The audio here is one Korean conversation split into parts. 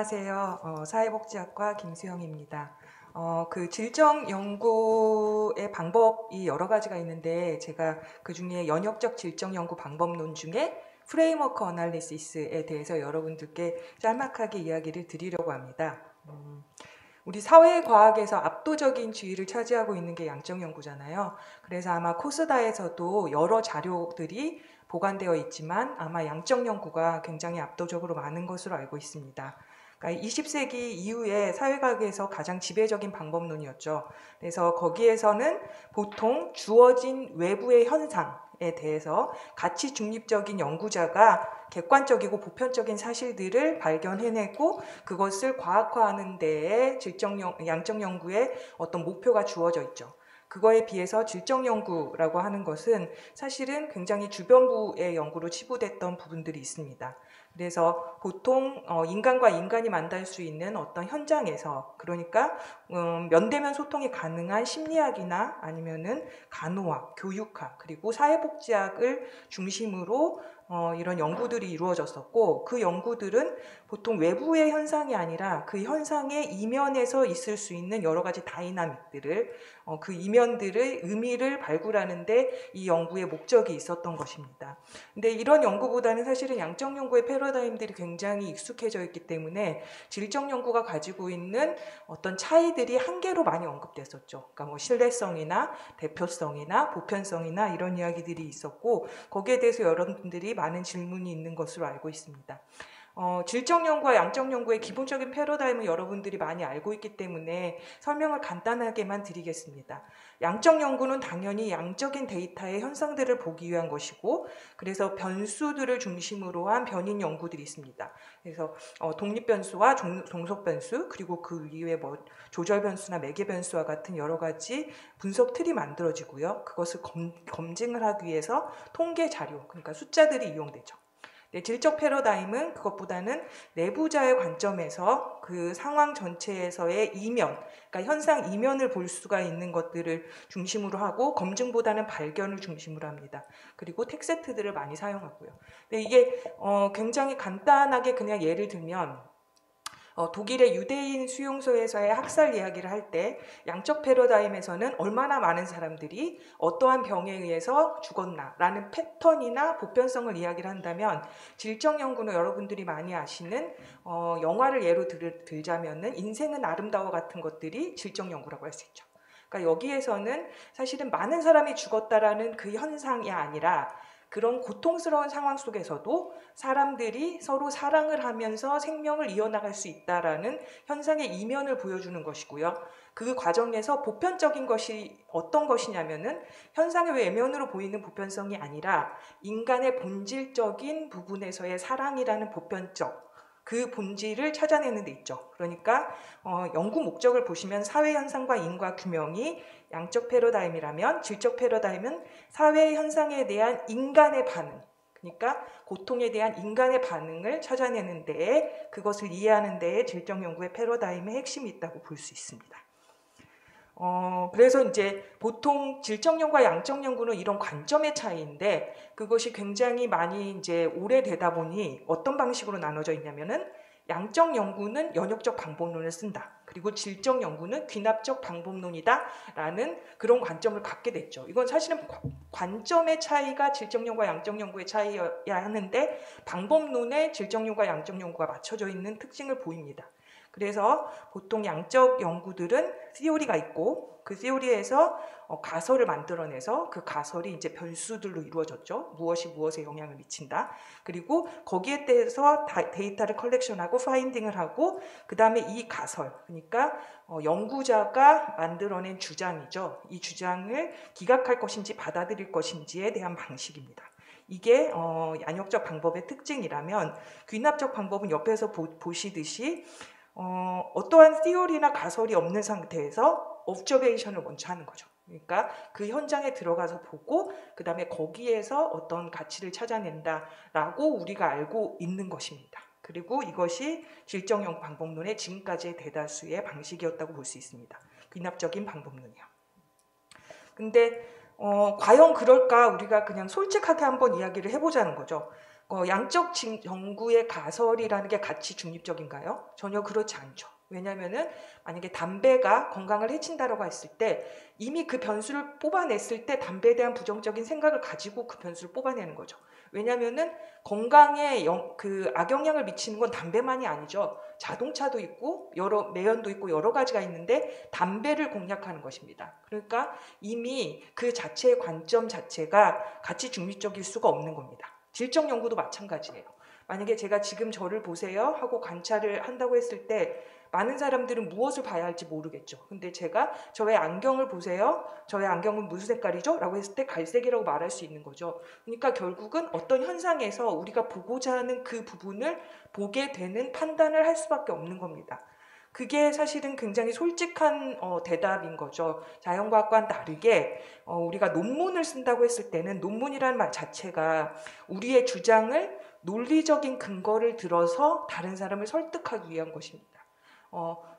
안녕하세요. 사회복지학과 김수영입니다. 그 질적 연구의 방법이 여러 가지가 있는데 제가 그 중에 연역적 질적 연구 방법론 중에 프레임워크 어널리시스에 대해서 여러분들께 짤막하게 이야기를 드리려고 합니다. 우리 사회과학에서 압도적인 지위를 차지하고 있는 게 양적 연구잖아요. 그래서 아마 코스다에서도 여러 자료들이 보관되어 있지만 아마 양적 연구가 굉장히 압도적으로 많은 것으로 알고 있습니다. 그러니까 20세기 이후에 사회과학에서 가장 지배적인 방법론이었죠. 그래서 거기에서는 보통 주어진 외부의 현상에 대해서 가치 중립적인 연구자가 객관적이고 보편적인 사실들을 발견해내고 그것을 과학화하는 데에 양적 연구의 어떤 목표가 주어져 있죠. 그거에 비해서 질적 연구라고 하는 것은 사실은 굉장히 주변부의 연구로 치부됐던 부분들이 있습니다. 그래서 보통 인간과 인간이 만날 수 있는 어떤 현장에서, 그러니까 면대면 소통이 가능한 심리학이나 아니면은 간호학, 교육학, 그리고 사회복지학을 중심으로 이런 연구들이 이루어졌었고, 그 연구들은 보통 외부의 현상이 아니라 그 현상의 이면에서 있을 수 있는 여러 가지 다이나믹들을 그 이면들의 의미를 발굴하는데 이 연구의 목적이 있었던 것입니다. 근데 이런 연구보다는 사실은 양적 연구의 패러다임들이 굉장히 익숙해져 있기 때문에 질적 연구가 가지고 있는 어떤 차이들이 한계로 많이 언급됐었죠. 그러니까 뭐 신뢰성이나 대표성이나 보편성이나 이런 이야기들이 있었고, 거기에 대해서 여러분들이 많은 질문이 있는 것으로 알고 있습니다. 질적 연구와 양적 연구의 기본적인 패러다임을 여러분들이 많이 알고 있기 때문에 설명을 간단하게만 드리겠습니다. 양적 연구는 당연히 양적인 데이터의 현상들을 보기 위한 것이고, 그래서 변수들을 중심으로 한 변인 연구들이 있습니다. 그래서 독립 변수와 종속 변수, 그리고 그 이외에 뭐 조절 변수나 매개 변수와 같은 여러 가지 분석 틀이 만들어지고요. 그것을 검증을 하기 위해서 통계 자료, 그러니까 숫자들이 이용되죠. 질적 패러다임은 그것보다는 내부자의 관점에서 그 상황 전체에서의 이면, 그러니까 현상 이면을 볼 수가 있는 것들을 중심으로 하고 검증보다는 발견을 중심으로 합니다. 그리고 텍스트들을 많이 사용하고요. 근데 이게 굉장히 간단하게 그냥 예를 들면 독일의 유대인 수용소에서의 학살 이야기를 할 때 양적 패러다임에서는 얼마나 많은 사람들이 어떠한 병에 의해서 죽었나라는 패턴이나 보편성을 이야기를 한다면, 질적 연구는 여러분들이 많이 아시는 영화를 예로 들자면은 인생은 아름다워 같은 것들이 질적 연구라고 할 수 있죠. 그러니까 여기에서는 사실은 많은 사람이 죽었다라는 그 현상이 아니라 그런 고통스러운 상황 속에서도 사람들이 서로 사랑을 하면서 생명을 이어나갈 수 있다라는 현상의 이면을 보여주는 것이고요. 그 과정에서 보편적인 것이 어떤 것이냐면은 현상의 외면으로 보이는 보편성이 아니라 인간의 본질적인 부분에서의 사랑이라는 보편적, 그 본질을 찾아내는 데 있죠. 그러니까 연구 목적을 보시면 사회 현상과 인과 규명이 양적 패러다임이라면, 질적 패러다임은 사회 현상에 대한 인간의 반응, 그러니까 고통에 대한 인간의 반응을 찾아내는 데에, 그것을 이해하는 데에 질적 연구의 패러다임의 핵심이 있다고 볼 수 있습니다. 그래서 이제 보통 질적 연구와 양적 연구는 이런 관점의 차이인데, 그것이 굉장히 많이 이제 오래되다 보니 어떤 방식으로 나눠져 있냐면은, 양적 연구는 연역적 방법론을 쓴다. 그리고 질적 연구는 귀납적 방법론이다라는 그런 관점을 갖게 됐죠. 이건 사실은 관점의 차이가 질적 연구와 양적 연구의 차이여야 하는데, 방법론에 질적 연구와 양적 연구가 맞춰져 있는 특징을 보입니다. 그래서 보통 양적 연구들은 시오리가 있고, 그 시오리에서 가설을 만들어내서 그 가설이 이제 변수들로 이루어졌죠. 무엇이 무엇에 영향을 미친다. 그리고 거기에 대해서 데이터를 컬렉션하고 파인딩을 하고, 그 다음에 이 가설, 그러니까 연구자가 만들어낸 주장이죠. 이 주장을 기각할 것인지 받아들일 것인지에 대한 방식입니다. 이게 양역적 방법의 특징이라면, 귀납적 방법은 옆에서 보시듯이 어떠한 시오리나 가설이 없는 상태에서 observation을 먼저 하는 거죠. 그러니까 그 현장에 들어가서 보고 그 다음에 거기에서 어떤 가치를 찾아낸다라고 우리가 알고 있는 것입니다. 그리고 이것이 질적 연구 방법론의 지금까지의 대다수의 방식이었다고 볼 수 있습니다. 귀납적인 방법론이요. 근데 과연 그럴까, 우리가 그냥 솔직하게 한번 이야기를 해보자는 거죠. 양적 정구의 가설이라는 게 가치 중립적인가요? 전혀 그렇지 않죠. 왜냐하면은 만약에 담배가 건강을 해친다라고 했을 때 이미 그 변수를 뽑아냈을 때 담배에 대한 부정적인 생각을 가지고 그 변수를 뽑아내는 거죠. 왜냐하면은 건강에 그 악영향을 미치는 건 담배만이 아니죠. 자동차도 있고 매연도 있고 여러 가지가 있는데 담배를 공략하는 것입니다. 그러니까 이미 그 자체의 관점 자체가 가치 중립적일 수가 없는 겁니다. 질적 연구도 마찬가지예요. 만약에 제가 지금 저를 보세요 하고 관찰을 한다고 했을 때 많은 사람들은 무엇을 봐야 할지 모르겠죠. 근데 제가 저의 안경을 보세요. 저의 안경은 무슨 색깔이죠? 라고 했을 때 갈색이라고 말할 수 있는 거죠. 그러니까 결국은 어떤 현상에서 우리가 보고자 하는 그 부분을 보게 되는 판단을 할 수밖에 없는 겁니다. 그게 사실은 굉장히 솔직한 대답인 거죠. 자연과학과는 다르게 우리가 논문을 쓴다고 했을 때는 논문이라는 말 자체가 우리의 주장을 논리적인 근거를 들어서 다른 사람을 설득하기 위한 것입니다.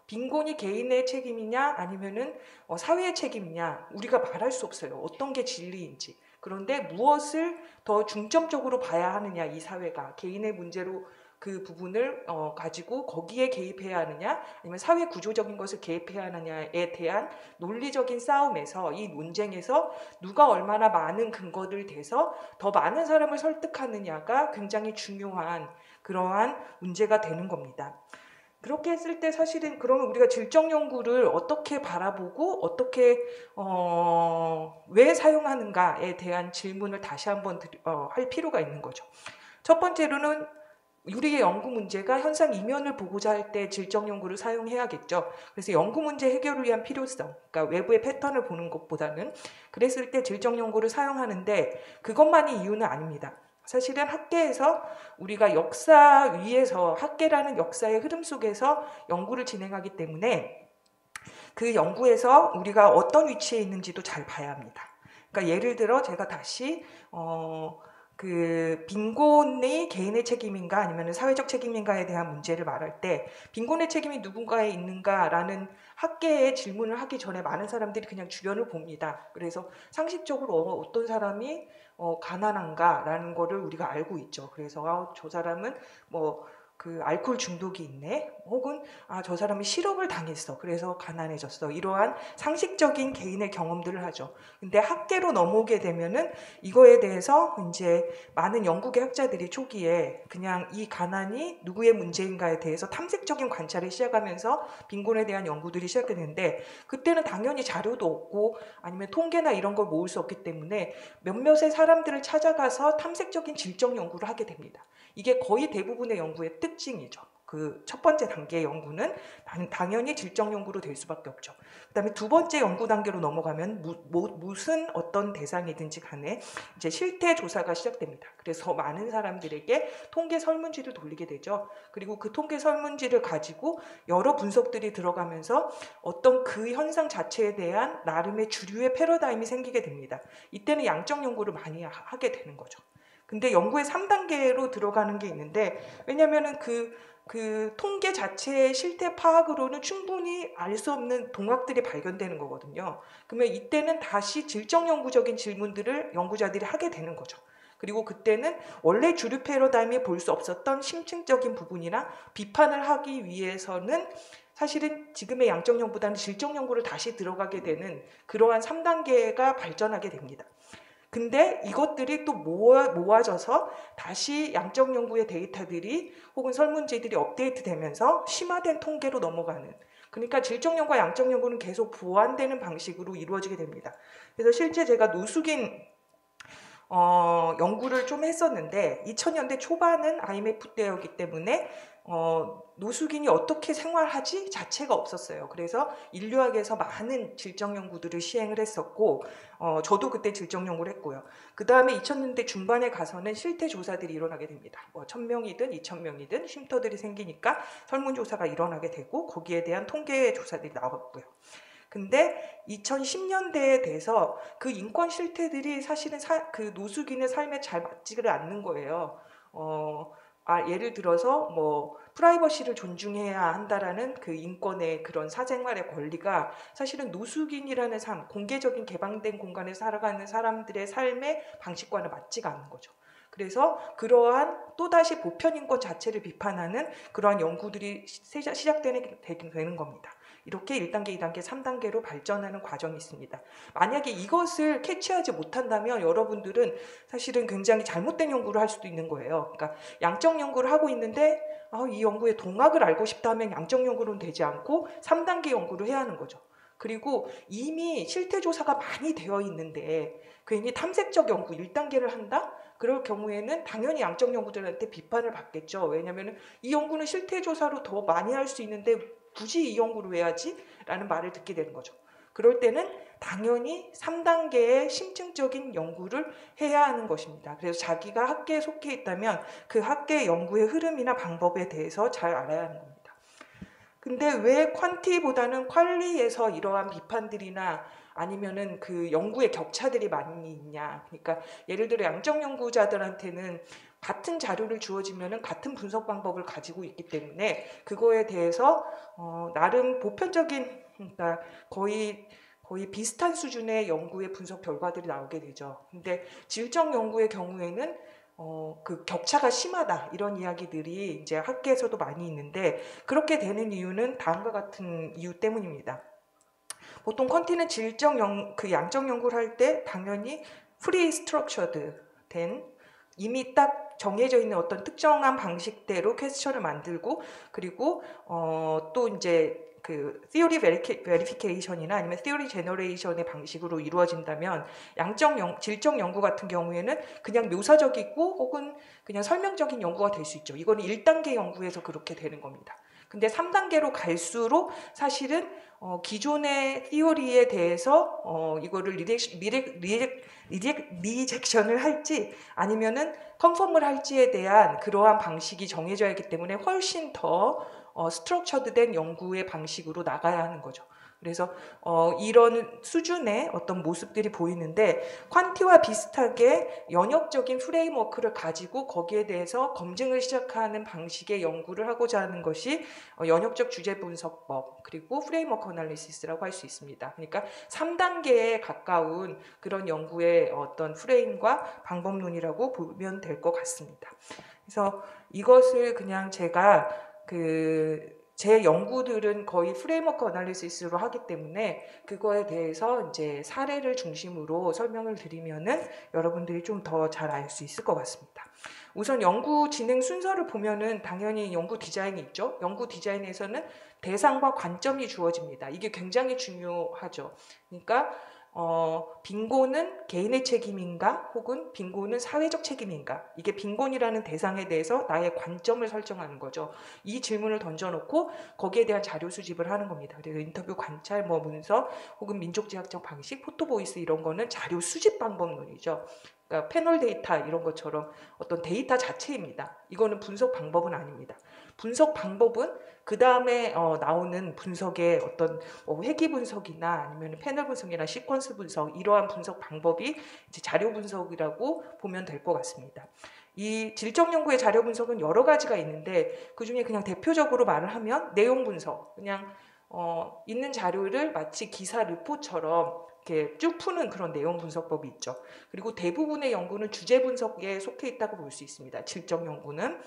빈곤이 개인의 책임이냐 아니면은 사회의 책임이냐 우리가 말할 수 없어요. 어떤 게 진리인지. 그런데 무엇을 더 중점적으로 봐야 하느냐 이 사회가 개인의 문제로 그 부분을 가지고 거기에 개입해야 하느냐 아니면 사회 구조적인 것을 개입해야 하느냐에 대한 논리적인 싸움에서 이 논쟁에서 누가 얼마나 많은 근거를 대서 더 많은 사람을 설득하느냐가 굉장히 중요한 그러한 문제가 되는 겁니다. 그렇게 했을 때 사실은 그러면 우리가 질적 연구를 어떻게 바라보고 어떻게 왜 사용하는가에 대한 질문을 다시 한번 할 필요가 있는 거죠. 첫 번째로는 우리의 연구 문제가 현상 이면을 보고자 할 때 질적 연구를 사용해야겠죠. 그래서 연구 문제 해결을 위한 필요성, 그러니까 외부의 패턴을 보는 것보다는 그랬을 때 질적 연구를 사용하는데 그것만이 이유는 아닙니다. 사실은 학계에서 우리가 역사 위에서 학계라는 역사의 흐름 속에서 연구를 진행하기 때문에 그 연구에서 우리가 어떤 위치에 있는지도 잘 봐야 합니다. 그러니까 예를 들어 제가 다시 그 빈곤이 개인의 책임인가 아니면 사회적 책임인가에 대한 문제를 말할 때 빈곤의 책임이 누군가에 있는가라는 학계의 질문을 하기 전에 많은 사람들이 그냥 주변을 봅니다. 그래서 상식적으로 어떤 사람이 가난한가라는 거를 우리가 알고 있죠. 그래서 저 사람은 뭐 그 알코올 중독이 있네 혹은 저 사람이 실업을 당했어 그래서 가난해졌어 이러한 상식적인 개인의 경험들을 하죠. 근데 학계로 넘어오게 되면은 이거에 대해서 이제 많은 영국의 학자들이 초기에 그냥 이 가난이 누구의 문제인가에 대해서 탐색적인 관찰을 시작하면서 빈곤에 대한 연구들이 시작되는데 그때는 당연히 자료도 없고 아니면 통계나 이런 걸 모을 수 없기 때문에 몇몇의 사람들을 찾아가서 탐색적인 질적 연구를 하게 됩니다. 이게 거의 대부분의 연구의 특징이죠. 그 첫 번째 단계의 연구는 당연히 질적 연구로 될 수밖에 없죠. 그 다음에 두 번째 연구 단계로 넘어가면 무슨 어떤 대상이든지 간에 이제 실태 조사가 시작됩니다. 그래서 많은 사람들에게 통계 설문지를 돌리게 되죠. 그리고 그 통계 설문지를 가지고 여러 분석들이 들어가면서 어떤 그 현상 자체에 대한 나름의 주류의 패러다임이 생기게 됩니다. 이때는 양적 연구를 많이 하게 되는 거죠. 근데 연구의 3단계로 들어가는 게 있는데 왜냐면은 그 통계 자체의 실태 파악으로는 충분히 알 수 없는 동학들이 발견되는 거거든요. 그러면 이때는 다시 질적 연구적인 질문들을 연구자들이 하게 되는 거죠. 그리고 그때는 원래 주류 패러다임에 볼 수 없었던 심층적인 부분이나 비판을 하기 위해서는 사실은 지금의 양적 연구보다는 질적 연구를 다시 들어가게 되는 그러한 3단계가 발전하게 됩니다. 근데 이것들이 또 모아져서 다시 양적 연구의 데이터들이 혹은 설문지들이 업데이트되면서 심화된 통계로 넘어가는 그러니까 질적 연구와 양적 연구는 계속 보완되는 방식으로 이루어지게 됩니다. 그래서 실제 제가 노숙인 연구를 좀 했었는데 2000년대 초반은 IMF 때였기 때문에 노숙인이 어떻게 생활하지 자체가 없었어요. 그래서 인류학에서 많은 질적 연구들을 시행을 했었고 저도 그때 질적 연구를 했고요. 그 다음에 2000년대 중반에 가서는 실태 조사들이 일어나게 됩니다. 1000명이든 2000명이든 쉼터들이 생기니까 설문조사가 일어나게 되고 거기에 대한 통계 조사들이 나왔고요. 근데 2010년대에 돼서 그 인권 실태들이 사실은 그 노숙인의 삶에 잘 맞지를 않는 거예요. 예를 들어서 뭐 프라이버시를 존중해야 한다라는 그 인권의 그런 사생활의 권리가 사실은 노숙인이라는 삶, 공개적인 개방된 공간에 살아가는 사람들의 삶의 방식과는 맞지가 않는 거죠. 그래서 그러한 또다시 보편인권 자체를 비판하는 그러한 연구들이 시작되는 겁니다. 이렇게 1단계, 2단계, 3단계로 발전하는 과정이 있습니다. 만약에 이것을 캐치하지 못한다면 여러분들은 사실은 굉장히 잘못된 연구를 할 수도 있는 거예요. 그러니까 양적 연구를 하고 있는데 이 연구의 동학을 알고 싶다면 양적 연구로는 되지 않고 3단계 연구를 해야 하는 거죠. 그리고 이미 실태조사가 많이 되어 있는데 괜히 탐색적 연구 1단계를 한다? 그럴 경우에는 당연히 양적 연구들한테 비판을 받겠죠. 왜냐하면 이 연구는 실태조사로 더 많이 할 수 있는데 굳이 이 연구를 왜 하지? 라는 말을 듣게 되는 거죠. 그럴 때는 당연히 3단계의 심층적인 연구를 해야 하는 것입니다. 그래서 자기가 학계에 속해 있다면 그 학계 연구의 흐름이나 방법에 대해서 잘 알아야 하는 겁니다. 근데 왜 퀀티보다는 퀄리에서 이러한 비판들이나 아니면은 그 연구의 격차들이 많이 있냐. 그러니까 예를 들어 양적 연구자들한테는 같은 자료를 주어지면은 같은 분석 방법을 가지고 있기 때문에 그거에 대해서 나름 보편적인, 그러니까 거의 비슷한 수준의 연구의 분석 결과들이 나오게 되죠. 근데 질적 연구의 경우에는 그 격차가 심하다 이런 이야기들이 이제 학계에서도 많이 있는데 그렇게 되는 이유는 다음과 같은 이유 때문입니다. 보통 퀀티는 그 양적 연구를 할 때 당연히 프리 스트럭처드 된 이미 딱 정해져 있는 어떤 특정한 방식대로 퀘스천을 만들고 그리고 또 이제 그 theory verification이나 아니면 theory generation의 방식으로 이루어진다면 질적 연구 같은 경우에는 그냥 묘사적이고 혹은 그냥 설명적인 연구가 될 수 있죠. 이거는 1단계 연구에서 그렇게 되는 겁니다. 근데 3단계로 갈수록 사실은 기존의 티오리에 대해서 이거를 리젝션을 할지 아니면은 컨펌을 할지에 대한 그러한 방식이 정해져야 하기 때문에 훨씬 더 스트럭처드된 연구의 방식으로 나가야 하는 거죠. 그래서 이런 수준의 어떤 모습들이 보이는데 퀀티와 비슷하게 연역적인 프레임워크를 가지고 거기에 대해서 검증을 시작하는 방식의 연구를 하고자 하는 것이 연역적 주제 분석법 그리고 프레임워크 어널리시스라고 할 수 있습니다. 그러니까 3단계에 가까운 그런 연구의 어떤 프레임과 방법론이라고 보면 될 것 같습니다. 그래서 이것을 그냥 제가 제 연구들은 거의 프레임워크 어널리시스로 하기 때문에 그거에 대해서 이제 사례를 중심으로 설명을 드리면은 여러분들이 좀 더 잘 알 수 있을 것 같습니다. 우선 연구 진행 순서를 보면은 당연히 연구 디자인이 있죠. 연구 디자인에서는 대상과 관점이 주어집니다. 이게 굉장히 중요하죠. 그러니까 빈곤은 개인의 책임인가 혹은 빈곤은 사회적 책임인가, 이게 빈곤이라는 대상에 대해서 나의 관점을 설정하는 거죠. 이 질문을 던져놓고 거기에 대한 자료 수집을 하는 겁니다. 그래서 인터뷰, 관찰, 문서 혹은 민족지향적 방식, 포토보이스 이런 거는 자료 수집 방법론이죠. 그러니까 패널 데이터 이런 것처럼 어떤 데이터 자체입니다. 이거는 분석 방법은 아닙니다. 분석 방법은 그 다음에 나오는 분석의 어떤 회귀 분석이나 아니면 패널 분석이나 시퀀스 분석, 이러한 분석 방법이 이제 자료 분석이라고 보면 될 것 같습니다. 이 질적 연구의 자료 분석은 여러 가지가 있는데 그 중에 그냥 대표적으로 말을 하면 내용 분석, 그냥 있는 자료를 마치 기사 르포처럼 이렇게 쭉 푸는 그런 내용 분석법이 있죠. 그리고 대부분의 연구는 주제 분석에 속해 있다고 볼 수 있습니다. 질적 연구는.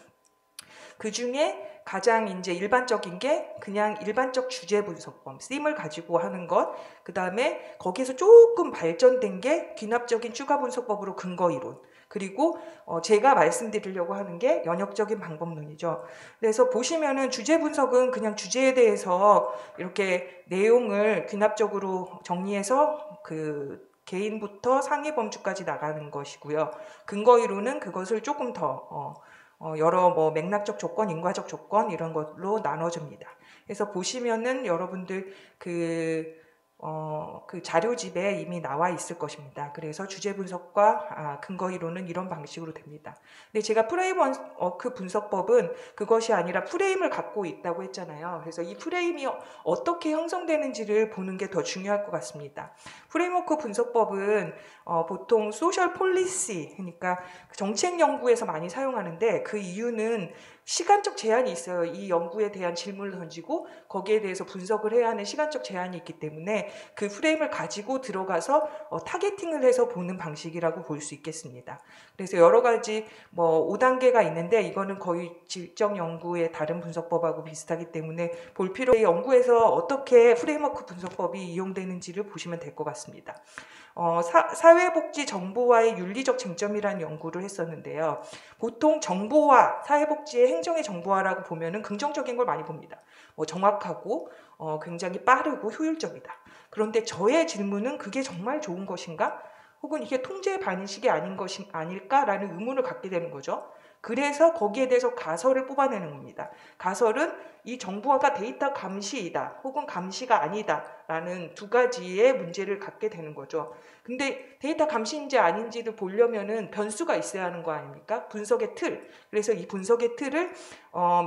그 중에 가장 이제 일반적인 게 그냥 일반적 주제 분석법, 씀을 가지고 하는 것, 그 다음에 거기에서 조금 발전된 게 귀납적인 추가 분석법으로 근거 이론, 그리고 제가 말씀드리려고 하는 게 연역적인 방법론이죠. 그래서 보시면은 주제 분석은 그냥 주제에 대해서 이렇게 내용을 귀납적으로 정리해서 그 개인부터 상위 범주까지 나가는 것이고요. 근거 이론은 그것을 조금 더 여러 맥락적 조건, 인과적 조건 이런 것로 나눠줍니다. 그래서 보시면은 여러분들 그 자료집에 이미 나와 있을 것입니다. 그래서 주제 분석과 근거 이론은 이런 방식으로 됩니다. 근데 제가 프레임워크 분석법은 그것이 아니라 프레임을 갖고 있다고 했잖아요. 그래서 이 프레임이 어떻게 형성되는지를 보는 게 더 중요할 것 같습니다. 프레임워크 분석법은 보통 소셜 폴리시, 그러니까 정책 연구에서 많이 사용하는데 그 이유는 시간적 제한이 있어요. 이 연구에 대한 질문을 던지고 거기에 대해서 분석을 해야 하는 시간적 제한이 있기 때문에 그 프레임을 가지고 들어가서 타겟팅을 해서 보는 방식이라고 볼 수 있겠습니다. 그래서 여러 가지 뭐 5단계가 있는데 이거는 거의 질적 연구의 다른 분석법하고 비슷하기 때문에 볼 필요의 연구에서 어떻게 프레임워크 분석법이 이용되는지를 보시면 될 것 같습니다. 사회복지 정보와의 윤리적 쟁점이라는 연구를 했었는데요. 보통 정보화, 사회복지의 행정의 정보화라고 보면은 긍정적인 걸 많이 봅니다. 정확하고 굉장히 빠르고 효율적이다. 그런데 저의 질문은 그게 정말 좋은 것인가? 혹은 이게 통제의 반식이 아닐까라는 의문을 갖게 되는 거죠. 그래서 거기에 대해서 가설을 뽑아내는 겁니다. 가설은 이 정보화가 데이터 감시이다 혹은 감시가 아니다라는 두 가지의 문제를 갖게 되는 거죠. 근데 데이터 감시인지 아닌지를 보려면은 변수가 있어야 하는 거 아닙니까? 분석의 틀. 그래서 이 분석의 틀을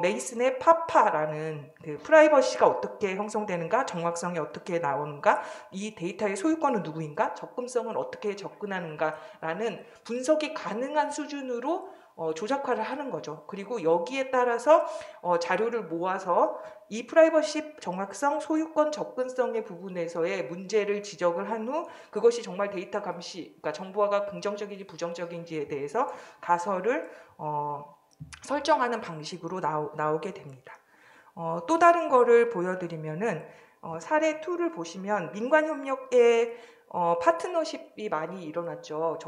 메이슨의 파파라는 그 프라이버시가 어떻게 형성되는가, 정확성이 어떻게 나오는가, 이 데이터의 소유권은 누구인가, 접근성은 어떻게 접근하는가라는 분석이 가능한 수준으로 조작화를 하는 거죠. 그리고 여기에 따라서 자료를 모아서 이 프라이버시 정확성, 소유권, 접근성의 부분에서의 문제를 지적을 한 후 그것이 정말 데이터 감시, 그러니까 정보화가 긍정적인지 부정적인지에 대해서 가설을 설정하는 방식으로 나오게 됩니다. 또 다른 거를 보여드리면은 사례 2를 보시면 민관협력의 파트너십이 많이 일어났죠.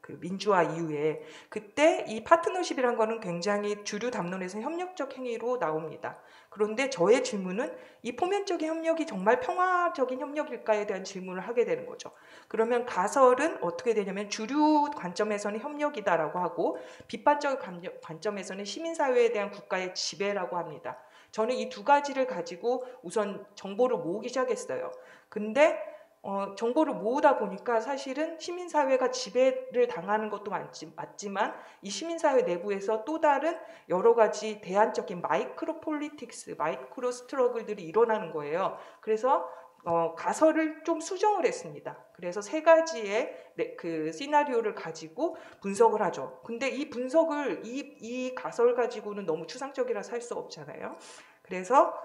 그 민주화 이후에 그때 이 파트너십이란 거는 굉장히 주류 담론에서 협력적 행위로 나옵니다. 그런데 저의 질문은 이 포면적인 협력이 정말 평화적인 협력일까에 대한 질문을 하게 되는 거죠. 그러면 가설은 어떻게 되냐면 주류 관점에서는 협력이다라고 하고 비판적 관점에서는 시민사회에 대한 국가의 지배라고 합니다. 저는 이 두 가지를 가지고 우선 정보를 모으기 시작했어요. 근데 정보를 모으다 보니까 사실은 시민사회가 지배를 당하는 것도 맞지만 이 시민사회 내부에서 또 다른 여러 가지 대안적인 마이크로 폴리틱스, 마이크로 스트러글들이 일어나는 거예요. 그래서 가설을 좀 수정을 했습니다. 그래서 세 가지의 그 시나리오를 가지고 분석을 하죠. 근데 이 분석을 이 가설 가지고는 너무 추상적이라서 할 수 없잖아요. 그래서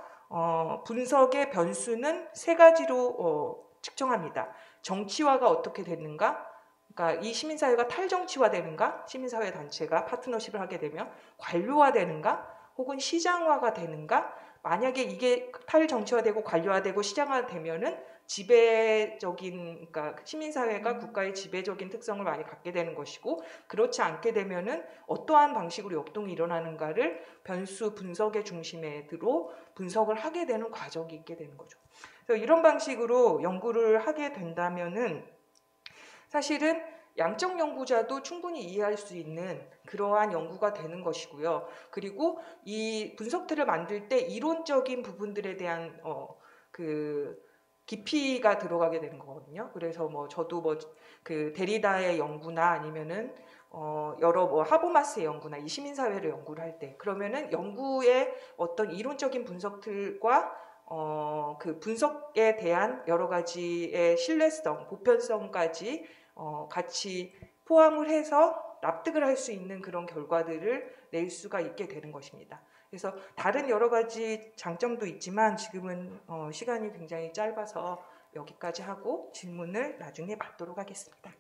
분석의 변수는 세 가지로 측정합니다. 정치화가 어떻게 됐는가? 그러니까 이 시민사회가 탈정치화되는가? 시민사회 단체가 파트너십을 하게 되면 관료화되는가? 혹은 시장화가 되는가? 만약에 이게 탈정치화되고 관료화되고 시장화되면은 지배적인, 그러니까 시민사회가 국가의 지배적인 특성을 많이 갖게 되는 것이고, 그렇지 않게 되면은 어떠한 방식으로 역동이 일어나는가를 변수 분석의 중심에 들어 분석을 하게 되는 과정이 있게 되는 거죠. 그래서 이런 방식으로 연구를 하게 된다면은 사실은 양적 연구자도 충분히 이해할 수 있는 그러한 연구가 되는 것이고요. 그리고 이 분석들을 만들 때 이론적인 부분들에 대한 그 깊이가 들어가게 되는 거거든요. 그래서 저도 그 데리다의 연구나 아니면은 여러 하버마스의 연구나 이 시민사회를 연구를 할 때 그러면은 연구의 어떤 이론적인 분석들과 그 분석에 대한 여러 가지의 신뢰성, 보편성까지 같이 포함을 해서 납득을 할 수 있는 그런 결과들을 낼 수가 있게 되는 것입니다. 그래서 다른 여러 가지 장점도 있지만 지금은 시간이 굉장히 짧아서 여기까지 하고 질문을 나중에 받도록 하겠습니다.